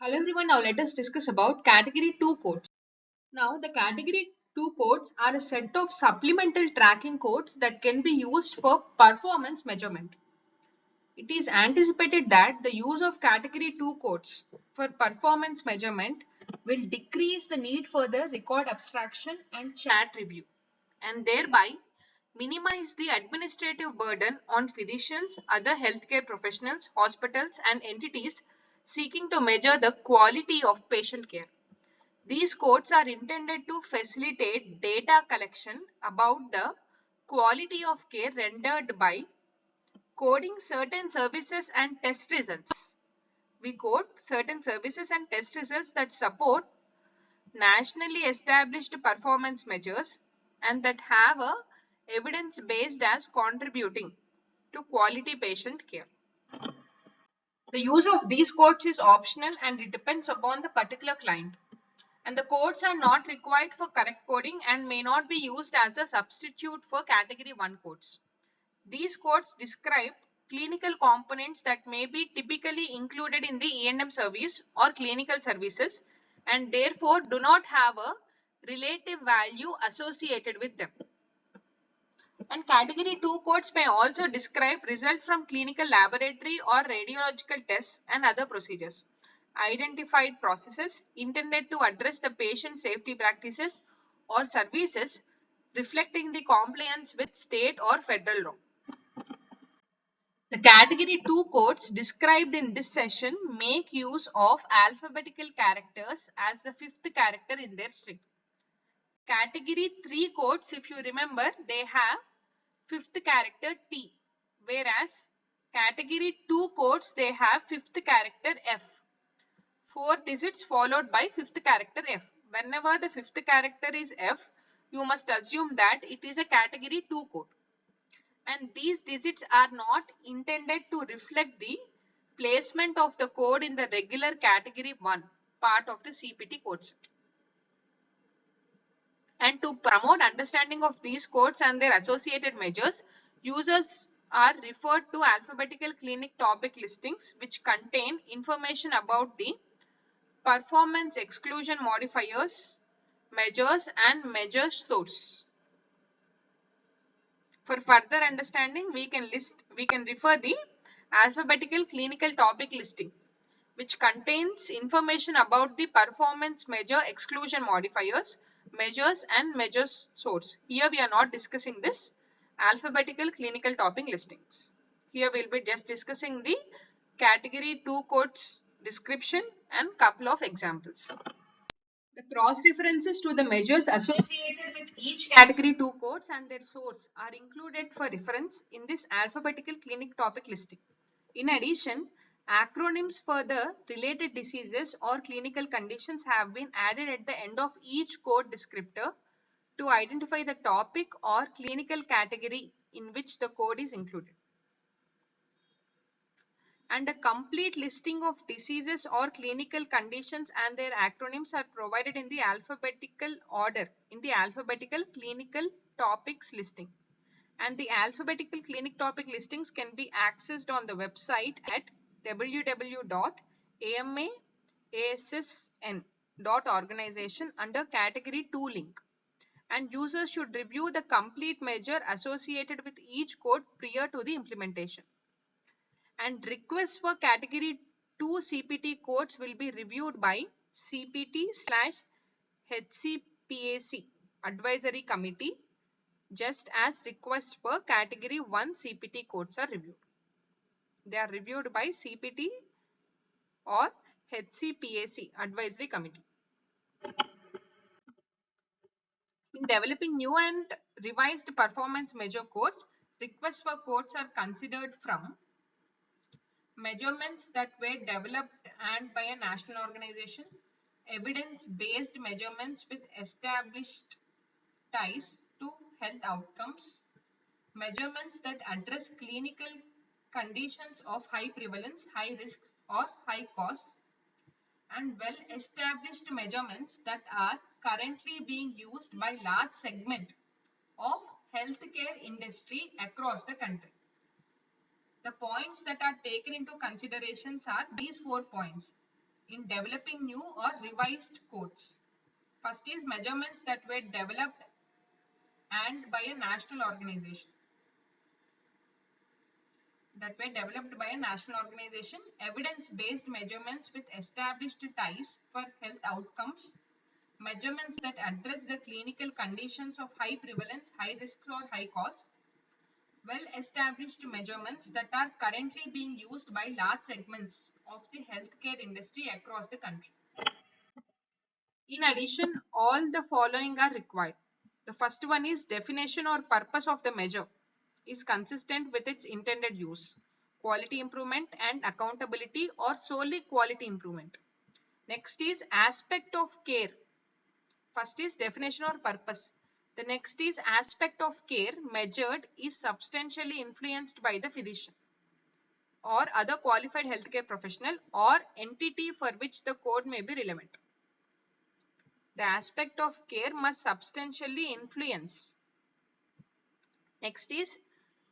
Hello everyone, now let us discuss about category 2 codes. Now the category 2 codes are a set of supplemental tracking codes that can be used for performance measurement. It is anticipated that the use of category 2 codes for performance measurement will decrease the need for the record abstraction and chat review and thereby minimize the administrative burden on physicians, other healthcare professionals, hospitals and entities seeking to measure the quality of patient care. These codes are intended to facilitate data collection about the quality of care rendered by coding certain services and test results. We code certain services and test results that support nationally established performance measures and that have a evidence based as contributing to quality patient care. The use of these codes is optional and it depends upon the particular client. And the codes are not required for correct coding and may not be used as a substitute for category 1 codes. These codes describe clinical components that may be typically included in the E&M service or clinical services and therefore do not have a relative value associated with them. And category 2 codes may also describe results from clinical laboratory or radiological tests and other procedures. Identified processes intended to address the patient safety practices or services reflecting the compliance with state or federal law. The category 2 codes described in this session make use of alphabetical characters as the fifth character in their string. Category 3 codes, if you remember, they have fifth character T, whereas category 2 codes, they have fifth character F. 4 digits followed by fifth character F. Whenever the fifth character is F, you must assume that it is a category 2 code. And these digits are not intended to reflect the placement of the code in the regular category 1 part of the CPT code set. And to promote understanding of these codes and their associated measures, users are referred to alphabetical clinic topic listings which contain information about the performance exclusion modifiers, measures and measure source. For further understanding, we can refer the alphabetical clinical topic listing, which contains information about the performance measure exclusion modifiers, measures and measures source. Here we are not discussing this alphabetical clinical topic listings. Here we will be just discussing the category 2 codes description and couple of examples. The cross references to the measures associated with each category 2 codes and their source are included for reference in this alphabetical clinic topic listing. In addition, acronyms for the related diseases or clinical conditions have been added at the end of each code descriptor to identify the topic or clinical category in which the code is included. And a complete listing of diseases or clinical conditions and their acronyms are provided in the alphabetical order in the alphabetical clinical topics listing. And the alphabetical clinic topic listings can be accessed on the website at www.amassn.organization under category 2 link. And users should review the complete measure associated with each code prior to the implementation. And requests for category 2 CPT codes will be reviewed by CPT/HCPAC advisory committee just as requests for category 1 CPT codes are reviewed. They are reviewed by CPT or HCPAC advisory committee. In developing new and revised performance measure codes, requests for codes are considered from measurements that were developed and by a national organization, evidence-based measurements with established ties to health outcomes, measurements that address clinical conditions of high prevalence, high risk or high cost, and well-established measurements that are currently being used by large segment of healthcare industry across the country. The points that are taken into considerations are these 4 points. in developing new or revised codes. First is measurements that were developed and by a national organization. Evidence-based measurements with established ties for health outcomes, measurements that address the clinical conditions of high prevalence, high risk or high cost, well-established measurements that are currently being used by large segments of the healthcare industry across the country. In addition, all the following are required. The first one is definition or purpose of the measure is consistent with its intended use, quality improvement and accountability or solely quality improvement. Next is aspect of care. First is definition or purpose. The next is aspect of care measured is substantially influenced by the physician or other qualified healthcare professional or entity for which the code may be relevant. The aspect of care must substantially influence. Next is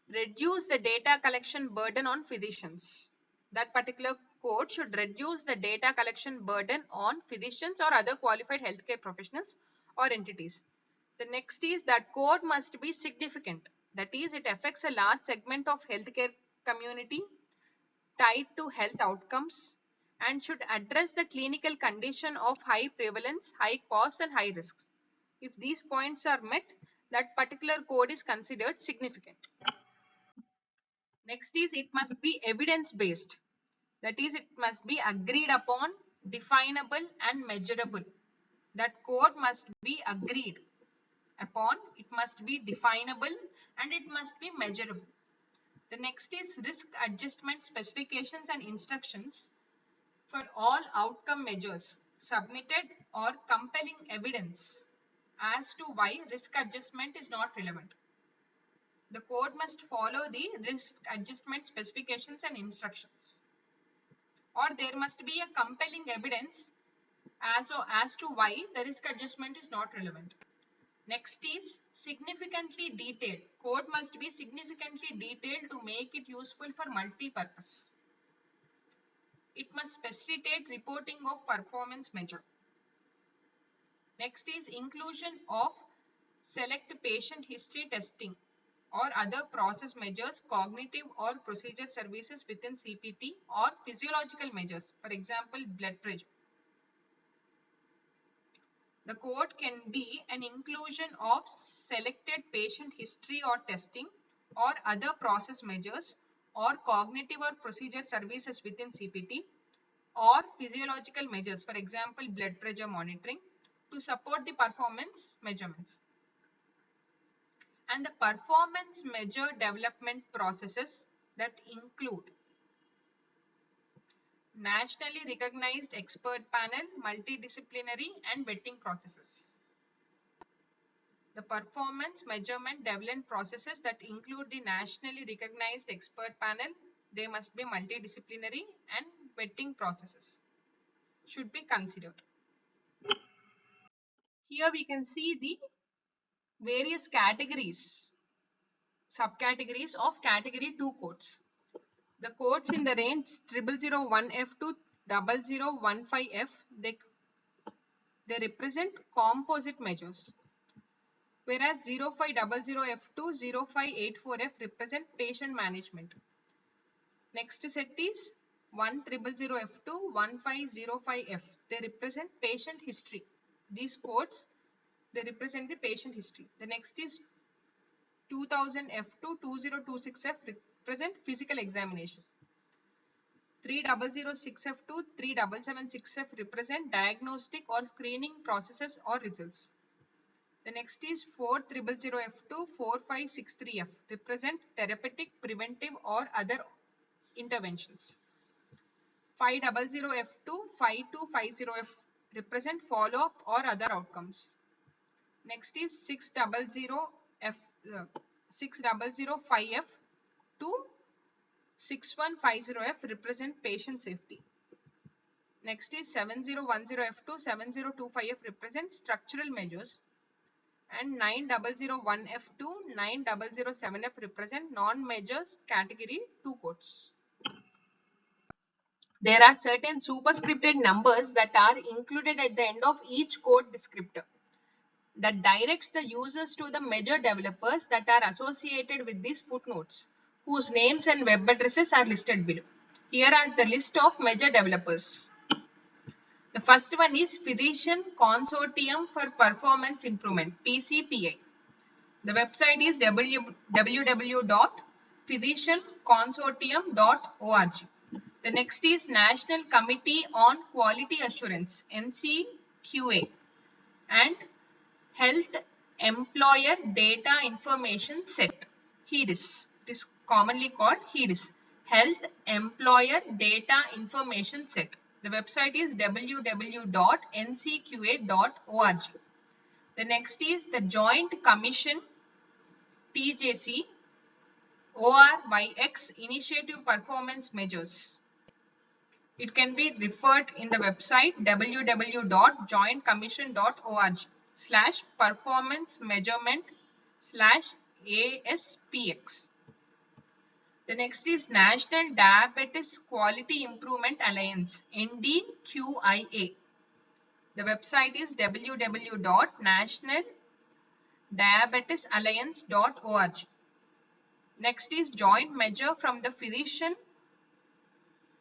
reduce the data collection burden on physicians. That particular code should reduce the data collection burden on physicians or other qualified healthcare professionals or entities. The next is that code must be significant. That is, it affects a large segment of healthcare community tied to health outcomes and should address the clinical condition of high prevalence, high cost and high risks. If these points are met, that particular code is considered significant. Next is it must be evidence based. That is, it must be agreed upon, definable and measurable. That code must be agreed upon, it must be definable and it must be measurable. The next is risk adjustment specifications and instructions for all outcome measures submitted or compelling evidence as to why risk adjustment is not relevant. The code must follow the risk adjustment specifications and instructions. Or there must be a compelling evidence as to why the risk adjustment is not relevant. Next is significantly detailed. Code must be significantly detailed to make it useful for multi-purpose. It must facilitate reporting of performance measure. Next is inclusion of select patient history testing or other process measures, cognitive or procedure services within CPT or physiological measures, for example, blood pressure. The code can be an inclusion of selected patient history or testing or other process measures or cognitive or procedure services within CPT or physiological measures, for example, blood pressure monitoring, to support the performance measurements. And the performance measure development processes that include nationally recognized expert panel, multidisciplinary and vetting processes. The performance measurement development processes that include the nationally recognized expert panel, they must be multidisciplinary and vetting processes should be considered. Here we can see the various categories, subcategories of category 2 codes. The codes in the range 0001F to 0015F, they represent composite measures, whereas 0500F to 0584F represent patient management. Next set is 1000F to 1505F. They represent patient history. These codes, they represent the patient history. The next is 2000F to 2026F represent physical examination. 3006F to 3776F represent diagnostic or screening processes or results. The next is 4000F to 4563F represent therapeutic, preventive or other interventions. 500F to 5250F represent follow-up or other outcomes. Next is 6005F to 6150F represent patient safety. Next is 7010F to 7025F represent structural measures, and 9001F to 9007F represent non-measures category 2 codes. There are certain superscripted numbers that are included at the end of each code descriptor that directs the users to the major developers that are associated with these footnotes, whose names and web addresses are listed below. Here are the list of major developers. The first one is Physician Consortium for Performance Improvement, PCPI. The website is www.physicianconsortium.org. The next is National Committee on Quality Assurance, NCQA, and Health Employer Data Information Set, HEDIS. It is commonly called HEDIS, Health Employer Data Information Set. The website is www.ncqa.org. The next is the Joint Commission, TJC, ORYX Initiative Performance Measures. It can be referred in the website www.jointcommission.org/performance measurement/ASPX. The next is National Diabetes Quality Improvement Alliance, NDQIA. The website is www.nationaldiabetesalliance.org. Next is joint measure from the Physician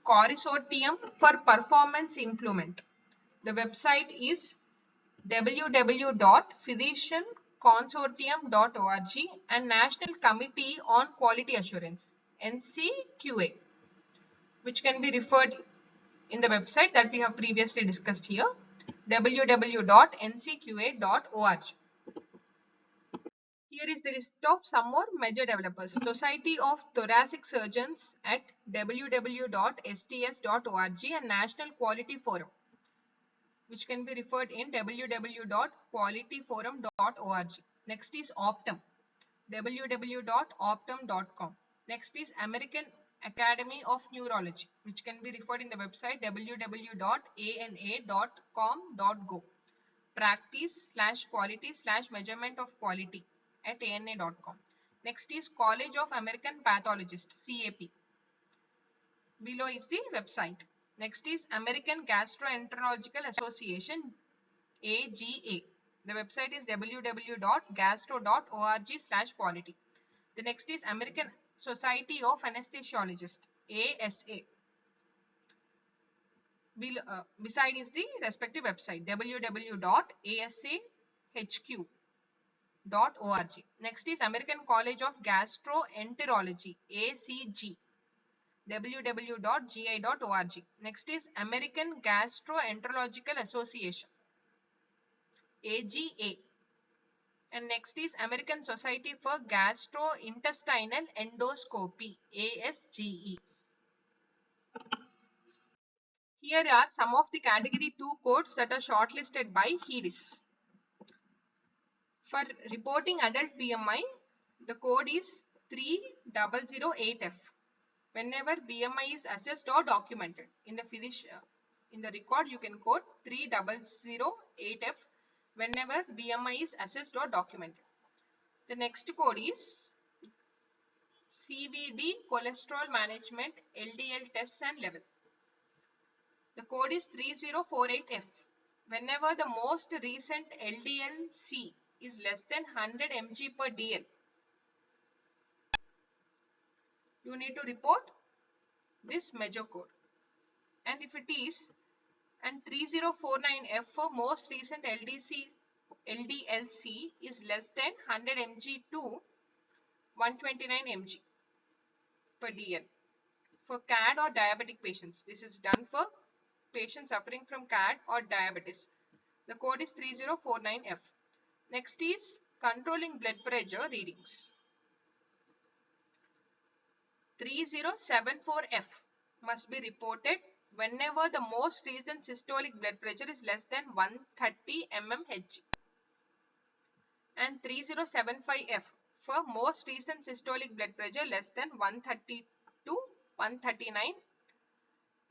Consortium for Performance Improvement. The website is www.physicianconsortium.org and National Committee on Quality Assurance, NCQA, which can be referred in the website that we have previously discussed here, www.ncqa.org. Here is the list of some more major developers. Society of Thoracic Surgeons at www.sts.org and National Quality Forum, which can be referred in www.qualityforum.org. Next is Optum, www.optum.com. Next is American Academy of Neurology, which can be referred in the website www.ana.com.go. Practice/quality/measurement of quality at ana.com. Next is College of American Pathologists, CAP. Below is the website. Next is American Gastroenterological Association, AGA. The website is www.gastro.org/quality. The next is American Society of Anesthesiologists, ASA. Beside is the respective website, www.asahq.org. Next is American College of Gastroenterology, ACG, www.gi.org. Next is American Gastroenterological Association, AGA. And next is American Society for Gastrointestinal Endoscopy, ASGE. Here are some of the category 2 codes that are shortlisted by HEDIS. For reporting adult BMI, the code is 3008F. Whenever BMI is assessed or documented in the record, you can quote 3008F whenever BMI is assessed or documented. The next code is CVD, cholesterol management, LDL tests and level. The code is 3048F. Whenever the most recent LDL-C is less than 100 mg per dl, you need to report this measure code. And if it is, and 3049F for most recent LDL-C is less than 100 mg to 129 mg per dl for CAD or diabetic patients. This is done for patients suffering from CAD or diabetes. The code is 3049F. Next is controlling blood pressure readings. 3074F must be reported whenever the most recent systolic blood pressure is less than 130 mmHg. And 3075F for most recent systolic blood pressure less than 130 to 139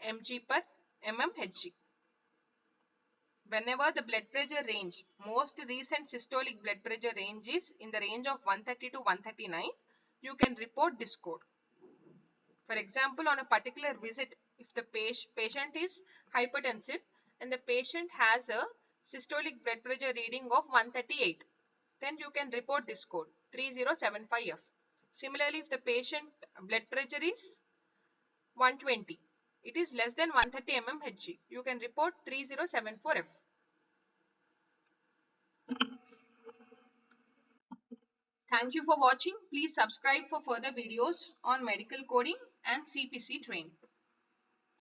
mg per mmHg. Whenever the blood pressure range, most recent systolic blood pressure range is in the range of 130 to 139, you can report this code. For example, on a particular visit If the patient is hypertensive and the patient has a systolic blood pressure reading of 138, then you can report this code 3075F. Similarly, if the patient blood pressure is 120, it is less than 130 mmHg, you can report 3074F. Thank you for watching. Please subscribe for further videos on medical coding and CPC training.